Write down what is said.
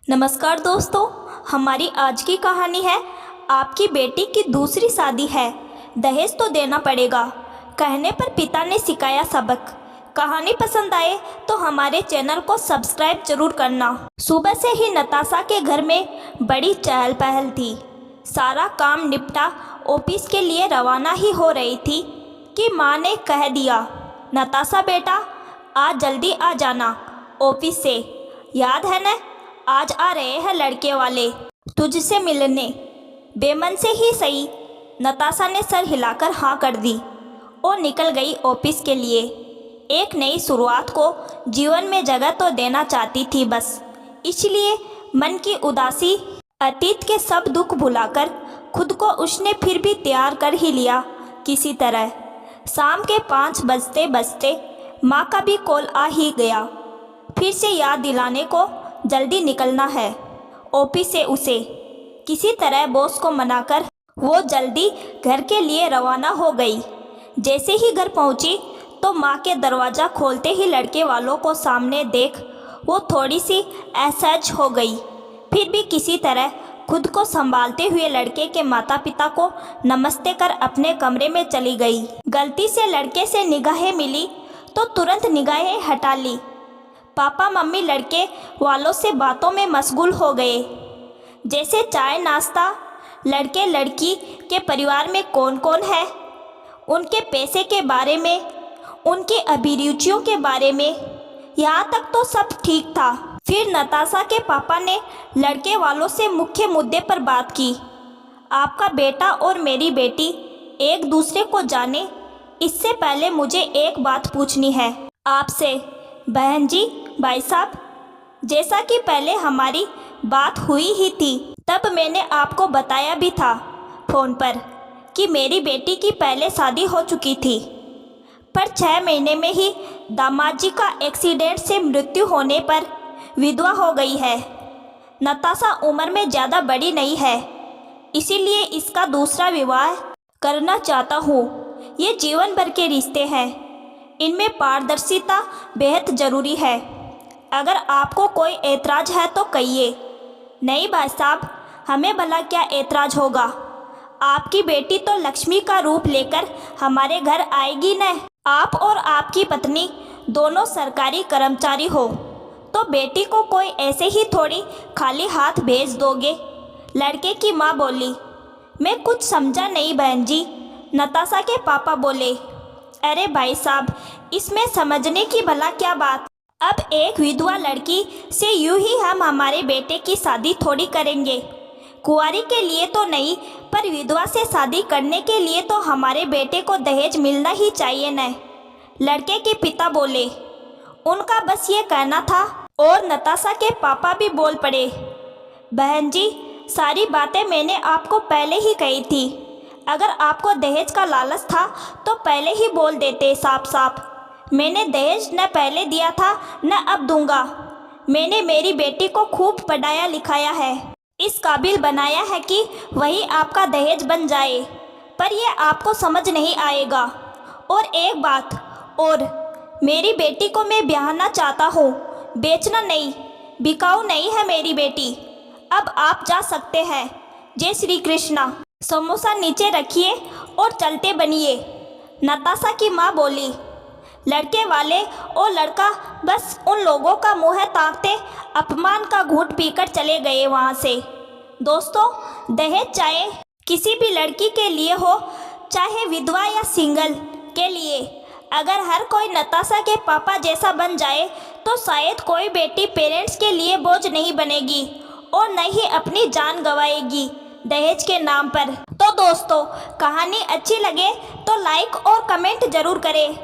नमस्कार दोस्तों, हमारी आज की कहानी है आपकी बेटी की दूसरी शादी है, दहेज तो देना पड़ेगा। कहने पर पिता ने सिखाया सबक। कहानी पसंद आए तो हमारे चैनल को सब्सक्राइब जरूर करना। सुबह से ही नताशा के घर में बड़ी चहल पहल थी। सारा काम निपटा ऑफिस के लिए रवाना ही हो रही थी कि माँ ने कह दिया, नताशा बेटा आज जल्दी आ जाना ऑफिस से, याद है न आज आ रहे हैं लड़के वाले तुझसे मिलने। बेमन से ही सही, नताशा ने सर हिलाकर हाँ कर दी और निकल गई ऑफिस के लिए। एक नई शुरुआत को जीवन में जगह तो देना चाहती थी बस, इसलिए मन की उदासी, अतीत के सब दुख भुलाकर खुद को उसने फिर भी तैयार कर ही लिया किसी तरह। शाम के 5 बजते बजते माँ का भी कॉल आ ही गया, फिर से याद दिलाने को जल्दी निकलना है ऑफिस से उसे। किसी तरह बॉस को मनाकर वो जल्दी घर के लिए रवाना हो गई। जैसे ही घर पहुंची तो माँ के दरवाज़ा खोलते ही लड़के वालों को सामने देख वो थोड़ी सी असहज हो गई। फिर भी किसी तरह खुद को संभालते हुए लड़के के माता पिता को नमस्ते कर अपने कमरे में चली गई। गलती से लड़के से निगाहें मिली तो तुरंत निगाहें हटा ली। पापा मम्मी लड़के वालों से बातों में मशगूल हो गए, जैसे चाय नाश्ता, लड़के लड़की के परिवार में कौन कौन है, उनके पैसे के बारे में, उनकी अभिरुचियों के बारे में। यहाँ तक तो सब ठीक था। फिर नताशा के पापा ने लड़के वालों से मुख्य मुद्दे पर बात की। आपका बेटा और मेरी बेटी एक दूसरे को जाने, इससे पहले मुझे एक बात पूछनी है आपसे। बहन जी, भाई साहब, जैसा कि पहले हमारी बात हुई ही थी, तब मैंने आपको बताया भी था फ़ोन पर कि मेरी बेटी की पहले शादी हो चुकी थी, पर 6 महीने में ही दामाद जी का एक्सीडेंट से मृत्यु होने पर विधवा हो गई है। नताशा उम्र में ज़्यादा बड़ी नहीं है, इसीलिए इसका दूसरा विवाह करना चाहता हूँ। ये जीवन भर के रिश्ते हैं, इनमें पारदर्शिता बेहद ज़रूरी है। अगर आपको कोई ऐतराज़ है तो कहिए। नहीं भाई साहब, हमें भला क्या ऐतराज़ होगा। आपकी बेटी तो लक्ष्मी का रूप लेकर हमारे घर आएगी न। आप और आपकी पत्नी दोनों सरकारी कर्मचारी हो तो बेटी को कोई ऐसे ही थोड़ी खाली हाथ भेज दोगे, लड़के की माँ बोली। मैं कुछ समझा नहीं बहन जी, नताशा के पापा बोले। अरे भाई साहब, इसमें समझने की भला क्या बात। अब एक विधवा लड़की से यूं ही हम हमारे बेटे की शादी थोड़ी करेंगे। कुंवारी के लिए तो नहीं, पर विधवा से शादी करने के लिए तो हमारे बेटे को दहेज मिलना ही चाहिए न, लड़के के पिता बोले। उनका बस ये कहना था और नताशा के पापा भी बोल पड़े। बहन जी, सारी बातें मैंने आपको पहले ही कही थी। अगर आपको दहेज का लालच था तो पहले ही बोल देते साफ साफ। मैंने दहेज न पहले दिया था न अब दूंगा। मैंने मेरी बेटी को खूब पढ़ाया लिखाया है, इस काबिल बनाया है कि वही आपका दहेज बन जाए, पर यह आपको समझ नहीं आएगा। और एक बात और, मेरी बेटी को मैं ब्याहना चाहता हूँ, बेचना नहीं। बिकाऊ नहीं है मेरी बेटी। अब आप जा सकते हैं। जय श्री कृष्णा। समोसा नीचे रखिए और चलते बनिए, नताशा की माँ बोली। लड़के वाले और लड़का बस उन लोगों का मुँह ताकते अपमान का घूंट पीकर चले गए वहाँ से। दोस्तों, दहेज चाहे किसी भी लड़की के लिए हो, चाहे विधवा या सिंगल के लिए, अगर हर कोई नताशा के पापा जैसा बन जाए तो शायद कोई बेटी पेरेंट्स के लिए बोझ नहीं बनेगी और न ही अपनी जान गंवाएगी दहेज के नाम पर। तो दोस्तों, कहानी अच्छी लगे तो लाइक और कमेंट जरूर करें।